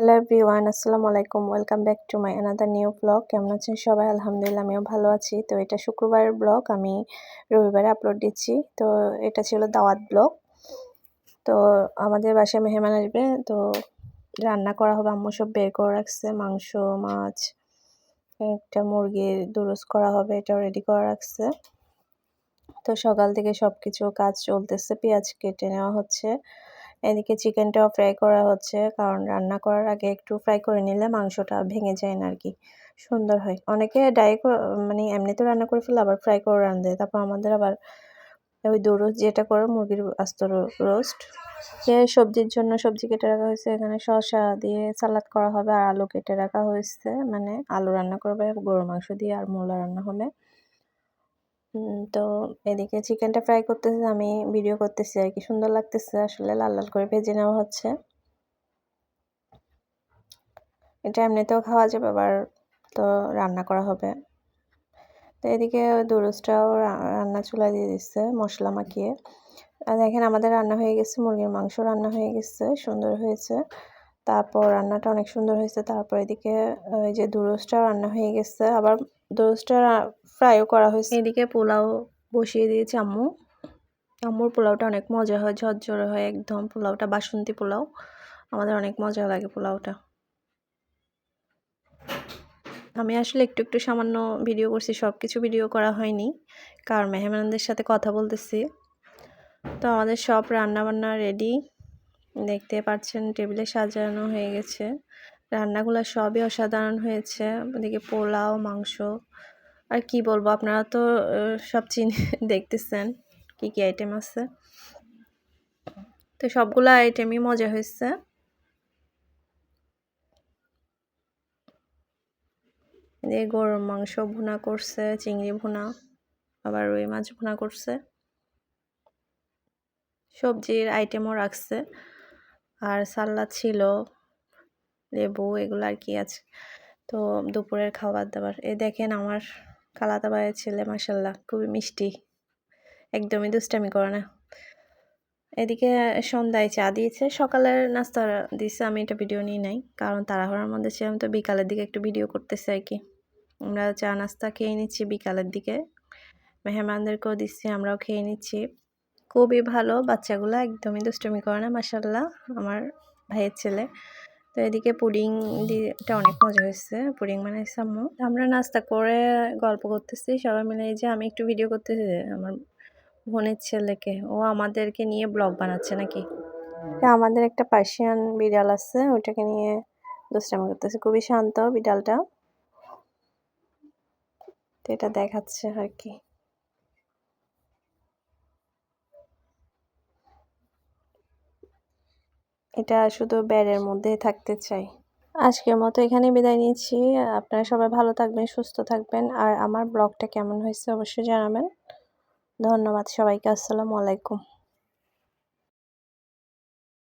Hello everyone, আসসালামু আলাইকুম। Welcome back to my another new blog. কেমন আছেন সবাই? আলহামদুলিল্লাহ আমিও ভালো আছি। তো এটা শুক্রবারের ব্লগ, আমি রবিবারে আপলোড দিচ্ছি। তো এটা ছিল দাওয়াত ব্লগ। তো আমাদের বাসায় মেহমান আসবে, তো রান্না করা হবে। আম্মু সব বের করে রাখছে, মাংস, মাছ, একটা মুরগির দুরুস করা হবে, এটাও রেডি করে রাখছে। তো সকাল থেকে সবকিছু কাজ চলতেছে, পেঁয়াজ কেটে নেওয়া হচ্ছে। এদিকে চিকেনটাও ফ্রাই করা হচ্ছে, কারণ রান্না করার আগে একটু ফ্রাই করে নিলে মাংসটা ভেঙে যায় না আর কি, সুন্দর হয়। অনেকে ডাইরেক্ট মানে এমনিতেও রান্না করে ফেলে, আবার ফ্রাই করে রান্ধে। তারপর আমাদের আবার ওই রোস্ট যেটা করে, মুরগির আস্ত রোস্ট। সবজির জন্য সবজি কেটে রাখা হয়েছে, এখানে শসা দিয়ে সালাদ করা হবে, আর আলু কেটে রাখা হয়েছে, মানে আলু রান্না করবে, গরুর মাংস দিয়ে আর মূলা রান্না হবে। তো এদিকে চিকেনটা ফ্রাই করতেছে, আমি ভিডিও করতেছি আর কি, সুন্দর লাগতেছে আসলে। লাল লাল করে ভেজে নেওয়া হচ্ছে। এটা এমনিতেও খাওয়া যাবে, আবার তো রান্না করা হবে। তো এদিকে দুরুসটাও রান্না চুলায় দিয়ে দিচ্ছে মশলা মাখিয়ে। আর দেখেন আমাদের রান্না হয়ে গেছে, মুরগির মাংস রান্না হয়ে গেছে, সুন্দর হয়েছে। তারপর রান্নাটা অনেক সুন্দর হয়েছে। তারপর এদিকে ওই যে দুরুসটাও রান্না হয়ে গেছে, আবার দুরুসটা ফ্রাইও করা হয়েছে। এদিকে পোলাও বসিয়ে দিয়েছে আম্মু। আম্মুর পোলাওটা অনেক মজা হয়, ঝরঝরে হয় একদম। পোলাওটা বাসন্তী পোলাও, আমাদের অনেক মজা লাগে পোলাওটা। আমি আসলে একটু একটু সামান্য ভিডিও করছি, সব কিছু ভিডিও করা হয়নি, কারণ মেহমানদের সাথে কথা বলতেছি। তো আমাদের সব রান্না বান্না রেডি, দেখতে পাচ্ছেন টেবিলে সাজানো হয়ে গেছে। রান্নাগুলো সবই অসাধারণ হয়েছে। ওদিকে পোলাও, মাংস, আর কি বলবো, আপনারা তো সব দেখতেছেন কি কি আইটেম আছে। তো সবগুলো আইটেমই মজা হয়েছে। দিয়ে গরুর মাংস ভুনা করছে, চিংড়ি ভুনা, আবার রুই মাছ ভুনা করছে, সবজির আইটেমও রাখছে, আর সালাদ ছিল, লেবু, এগুলো আর কি আছে। তো দুপুরের খাবার দাবার এই দেখেন, আমার খালাতো ভাইয়ের ছেলে মাশাল্লাহ খুবই মিষ্টি, একদমই দুষ্টামি করে না। এদিকে সন্ধ্যায় চা দিয়েছে, সকালের নাস্তা দিয়েছে, আমি এটা ভিডিও নিই নাই, কারণ তাড়াহুড়ার মধ্যে ছিলাম। তো বিকালের দিকে একটু ভিডিও করতেছে আর কি। আমরা চা নাস্তা খেয়ে নিচ্ছি বিকালের দিকে, মেহমানদেরকেও দিচ্ছি, আমরাও খেয়ে নিচ্ছি। খুবই ভালো, বাচ্চাগুলো একদমই দুষ্টুমি করে না মাশাল্লাহ, আমার ভাইয়ের ছেলে। তো এদিকে পুডিং এটা অনেক মজা হয়েছে, পুডিং বানাইছে আম্মু। আমরা নাস্তা করে গল্প করতেছি সবাই মিলে। এই যে আমি একটু ভিডিও করতেছি আমার বোনের ছেলেকে, ও আমাদেরকে নিয়ে ব্লগ বানাচ্ছে নাকি। আমাদের একটা পার্সিয়ান বিড়াল আছে, ওইটাকে নিয়ে দুষ্টামি করতেছে, খুবই শান্ত বিড়ালটা। তো এটা দেখাচ্ছে আর কি। এটা শুধু বেডের মধ্যে থাকতে চাই। আজকের মতো এখানে বিদায় নিচ্ছি। আপনারা সবাই ভালো থাকবেন, সুস্থ থাকবেন, আর আমার ব্লগটা কেমন হয়েছে অবশ্যই জানাবেন। ধন্যবাদ সবাইকে। আসসালামু আলাইকুম।